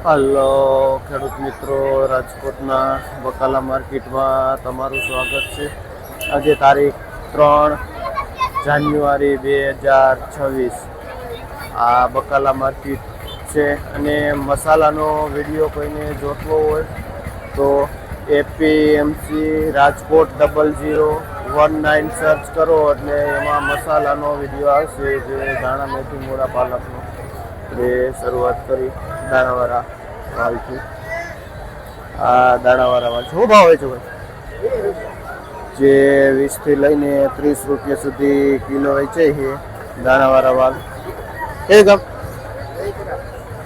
Hello ખેડૂત મિત્રો, રાજકોટના બકાલા માર્કેટમાં તમારું સ્વાગત છે. આજે તારીખ 3 જાન્યુઆરી 2026 આ બકાલા માર્કેટ છે. અને મસાલાનો વિડીયો કોઈને જોતો હોય તો એપીએમસી રાજકોટ 0019 સર્ચ કરો એટલે એમાં મસાલાનો વિડીયો આવશે. જે ધાણા મેથી મૂળા પાલકનો એ શરૂઆત કરી દાણાવાળા વાલથી. આ દાણાવાળા વાલ શું ભાવ હોય છે ભાઈ? જે 20 થી લઈને 30 રૂપિયા સુધી કિલો વેચાય છે દાણાવાળા વાલ. એ ગામ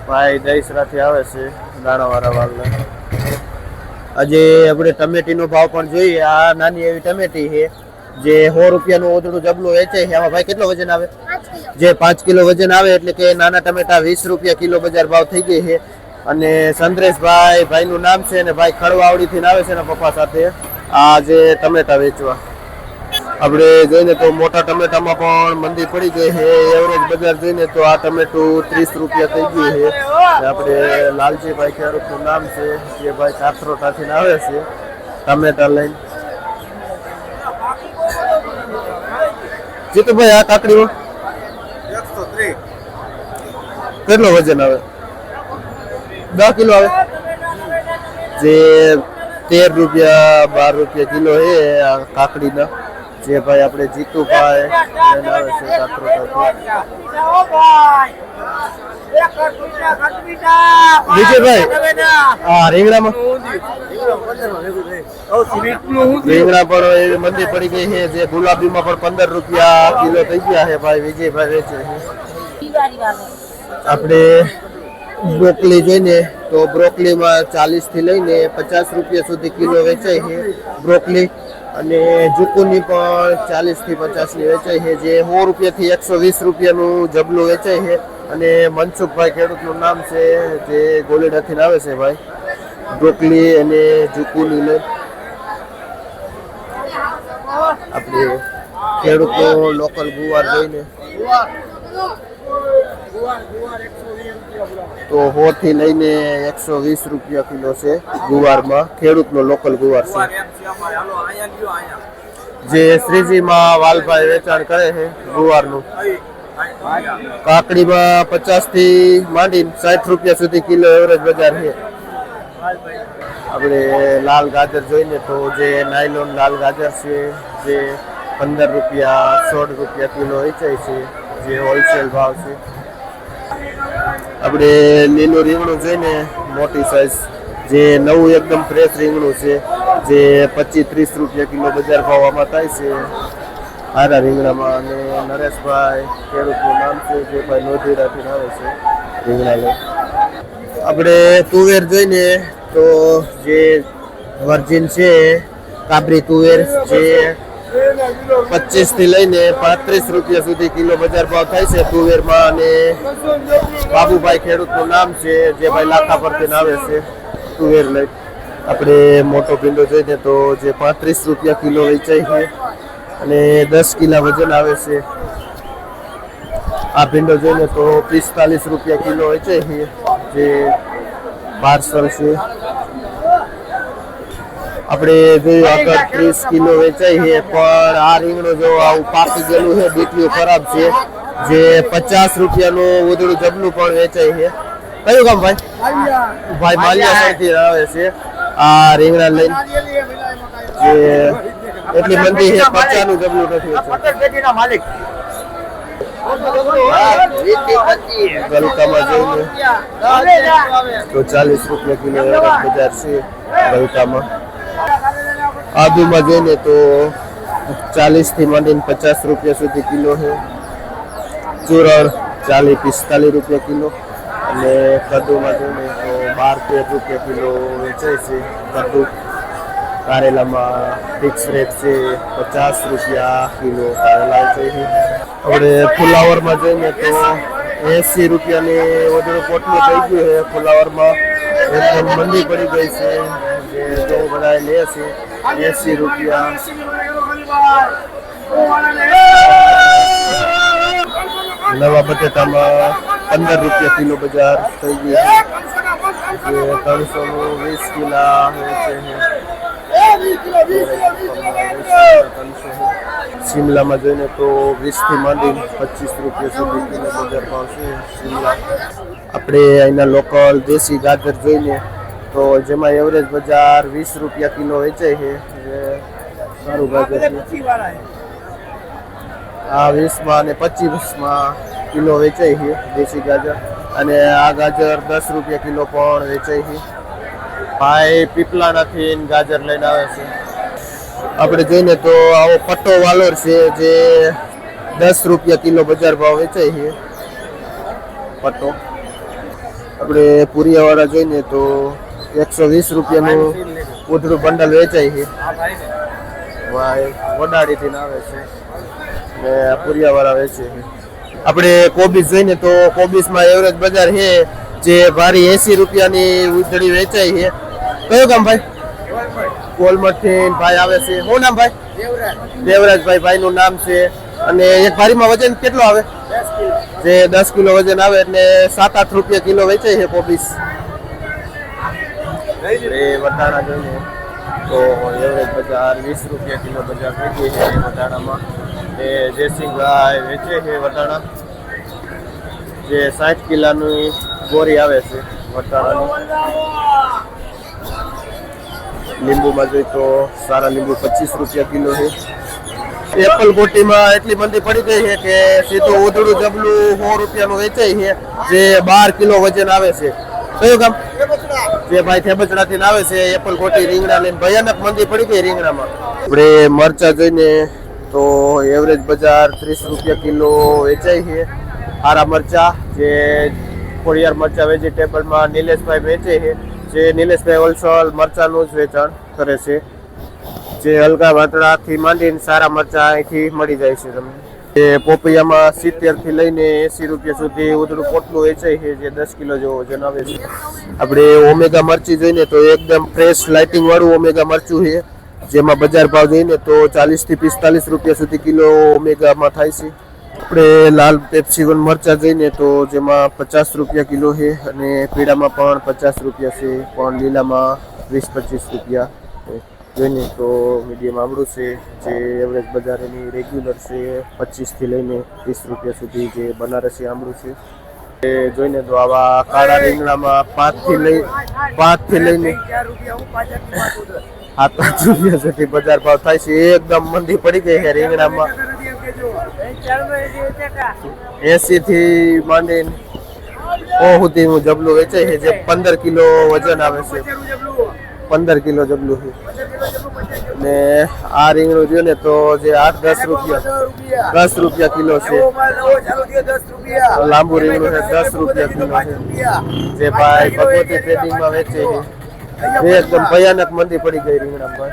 ભાઈ દહીસરાથી આવે છે દાણાવાળા વાલને. આજે આપણે ટમેટીનો ભાવ પણ જોઈએ. આ નાની એવી ટમેટી છે જે 100 રૂપિયાનું ઓદડું જબલું વેચાય છે. આમાં ભાઈ કેટલો વજન આવે? જે 5 કિલો વજન આવે એટલે કે નાના ટમેટા 20 રૂપિયા કિલો બજાર ભાવ થઈ ગઈ છે. અને સંદ્રેશભાઈ ભાઈનું નામ છે અને ભાઈ ખળવાવડીથી આવે છે એના પપ્પા સાથે આ જે ટમેટા વેચવા. આપણે જોઈને તો મોટા ટમેટામાં પણ મંદી પડી ગઈ છે. એવરેજ બજાર જોઈને તો આ ટમેટું 30 રૂપિયા થઈ ગયું છે. આપણે લાલજીભાઈ ખેડૂતનું નામ છે જે ભાઈ કાથરોટાથી આવે છે ટમેટા લઈને. જીતુભાઈ આ કાકડીમાં 130 કેટલો વજન આવે? 10 કિલો આવે. જે 13 રૂપિયા 12 રૂપિયા કિલો છે આ કાકડીના. જે ભાઈ આપણે જીતુભાઈ એને આવે છે વિજયભાઈ. હા રીંગણામાં રીંગણા પણ એવી મંદી પડી ગઈ છે. જે ગુલાબીમાં પણ 15 રૂપિયા કિલો થઈ ગયા છે. ભાઈ વિજયભાઈ વેચે છે. આપણે બ્રોકલી જોઈને તો બ્રોકલીમાં 40 થી લઈને 50 રૂપિયા સુધી કિલો વેચાય છે બ્રોકલી. અને જુકુની પણ 40 થી 50 ની વેચાય છે. જે 100 રૂપિયાથી 120 રૂપિયાનું જબલું વેચાય છે. અને મનસુખભાઈ ખેડૂતનું નામ છે જે ગોલેડાથી આવે છે ભાઈ બ્રોકલી અને જુકુની લઈ. આપણે ખેડૂતો લોકલ ગુવાર જોઈને તો 100 થી લઈને 120 રૂપિયા કિલો છે ગુવારમાં. ખેડૂતનો લોકલ ગુવાર છે જે શ્રીજીમાં વાલભાઈ વેચાણ કરે છે ગુવારનું. કાકડીમાં 50 થી માંડીને 60 રૂપિયા સુધી કિલો એવરેજ બજાર છે. આપણે લાલ ગાજર જોઈને તો જે નાયલોન લાલ ગાજર છે જે 15 રૂપિયા 16 રૂપિયા કિલો વેચાય છે જે હોલસેલ ભાવ છે. આપણે લીલું રીંગણું જોઈને મોટી સાઈઝ જે નવું એકદમ ફ્રેશ રીંગણું છે જે 25-30 રૂપિયા કિલો બજાર ભાવમાં થાય છે આરા રીંગણામાં. અને નરેશભાઈ ખેડૂતનું નામ છે જે ભાઈ નોધીરાથી આવે છે રીંગણા લઈ. આપણે તુવેર જોઈને તો જે વર્જિન છે કાબરી તુવેર જે 25 થી લઈને 35 રૂપિયા સુધી કિલો બજાર ભાવ થાય છે તુવેરમાં. અને બાબુભાઈ ખેડૂતનું નામ છે જે ભાઈ લાખા પરથી આવે છે તુવેર લઈ. આપણે મોટો ભીંડો જોઈને તો જે 35 રૂપિયા કિલો વેચાય છે અને 10 કિલા વજન આવે છે. આ ભીંડો જોઈને તો 45 રૂપિયા કિલો વેચાય છે જે પાર્સલ છે. આપણે જોયું આગળ 30 કિલો વેચાય છે. પણ આ રીંગણું જો આવું પાકી ગયેલું છે બીટલું ખરાબ છે જે 50 રૂપિયાનું ઉધડું જબલું પણ વેચાય છે. કયું કામ ભાઈ? ભાઈ માલિયાથી આવે છે આ રીંગણા લઈને. જે એટલી મંદી છે 50 નું જબલું નથી વેચાય. ગલકામાં જોઈને તો 40 રૂપિયા કિલો એવરેજ બજાર છે ગલકામાં. આદુમાં જોઈને તો 40 થી માંડીને 50 રૂપિયા સુધી કિલો છે. ચૂરણ 40-45 રૂપિયા કિલો. અને કદ્દુમાં જોઈને તો 12-13 રૂપિયા કિલો વેચાય છે કદ્દુ. કારેલામાં ફિક્સ રેટ છે 50 રૂપિયા કિલો કારેલા વેચાય છે. આપણે ફુલાવરમાં જોઈને તો 80 રૂપિયાની વધુ પોટલું થઈ ગયું છે ફુલાવરમાં. એકદમ મંદી પડી ગઈ છે જે જો બધા લે છે 80 રૂપિયા. નવા બટેટામાં 15 રૂપિયા કિલો બજાર થઈ ગયું છે. જે 300 નું 20 કિલા વેચે છે શિમલામાં જોઈને તો 20 થી માંડીને 25 રૂપિયા સુધી કિલો બજાર ભાવ છે શિમલા. આપણે અહીંના લોકલ દેશી ગાજર જોઈએ તો જેમાં એવરેજ બજાર 20 રૂપિયા કિલો વેચાય છે. જે સારું ગાજર છે. આ 20 માં અને 25 માં કિલો વેચાય છે દેશી ગાજર. અને આ ગાજર 10 રૂપિયા કિલો પણ વેચાય છે. ભાઈ પીપલાણાથી ગાજર લઈને આવે છે. આપણે જોઈએ તો આવો પટ્ટો વાલોર છે જે 10 રૂપિયા કિલો બજાર ભાવ વેચાય છે પટ્ટો. આપણે પુરિયાવાળા જોઈએ તો 120 રૂપિયાનું ઉધડું બંડલ વેચાય છે. ભાઈ વડાડીથી આવે છે ને પુરિયાવાળા વેચે છે. આપણે કોબીજ જોઈએ તો કોબીજમાં એવરેજ બજાર છે જે ભારી 80 રૂપિયાની ઉધડી વેચાય છે. કયું કામ ભાઈ? કોલમઠથી ભાઈ આવે છે. શું નામ ભાઈ? દેવરાજભાઈ. ભાઈનું નામ છે. અને એક ભારીમાં વજન કેટલો આવે? જે 10 કિલો વજન આવે એટલે 7-8 રૂપિયા કિલો વેચાય છે કોબીજ. એ વટાણા જોઈએ તો એવરેજ બજાર 20 રૂપિયા કિલો બજાર થઈ ગઈ છે વટાણામાં. એ જયસિંહભાઈ વેચે છે વટાણા જે 60 કિલાની બોરી આવે છે વટાણાની. લીંબુમાં જોઈએ તો સારા લીંબુ 25 રૂપિયા કિલો છે. એપલ ગોટીમાં એટલી મંદી પડી ગઈ છે કે સીધું ઉધડું જબલું 100 રૂપિયાનું વેચાય છે જે 12 કિલો વજન આવે છે. કયું કામ? જે ભાઈ થેબચડાથી આવે છે એપલ ગોટી રીંગણા લઈને ભયાનક મંદી પડી ગઈ રીંગણામાં. આપણે મરચા જોઈને તો એવરેજ બજાર 30 રૂપિયા કિલો વેચાય છે. હારા મરચા જે ખોડિયાર મરચા વેજીટેબલમાં નિલેશભાઈ વેચે છે. જે નિલેશભાઈ હોલસેલ મરચાનું જ વેચાણ કરે છે. જે હલકા વાતળાથી માંડીને સારા મરચા અહીંથી મળી જાય છે તમને. એ પોપૈયામાં 70 થી લઈને 80 રૂપિયા સુધી ઉધડું પોટલું વેચાય છે જે 10 કિલો જેવો વજન આવે છે. આપણે ઓમેગા મરચી જોઈને તો એકદમ ફ્રેશ લાઇટિંગ વાળું ઓમેગા મરચું છે જેમાં બજાર ભાવ જોઈને તો 40 થી 45 રૂપિયા સુધી કિલો ઓમેગામાં થાય છે. આપણે લાલ પેપ્સી મરચા જોઈને તો જેમાં 50 રૂપિયા કિલો છે અને પીળામાં પણ 50 રૂપિયા છે પણ લીલામાં 20-25 રૂપિયા જોઈને તો મીડિયમ આમળું છે જે એવરેજ બજાર એની રેગ્યુલર છે 25 થી લઈને 30 રૂપિયા સુધી જે બનારસી આમળું છે. એ જોઈને તો આવા કાળા રીંગણામાં 5 થી લઈને 7-8 રૂપિયા સુધી બજાર ભાવ થાય છે. એકદમ મંદી પડી ગઈ છે રીંગણામાં. 80 થી માંડીને 100 સુધીનું જબલું વેચાય છે જે 15 કિલો વજન આવે છે. 15 કિલો જબલું છે. ને આ રીંગણું રહ્યું ને તો જે 8-10 રૂપિયા 10 રૂપિયા કિલો છે. લાંબુ રીંગણું છે 10 રૂપિયા કિલો છે જે ભાઈ ભગવતી ટ્રેડિંગમાં વેચે છે. એકદમ ભયાનક મંદી પડી ગઈ રીંગણામાં.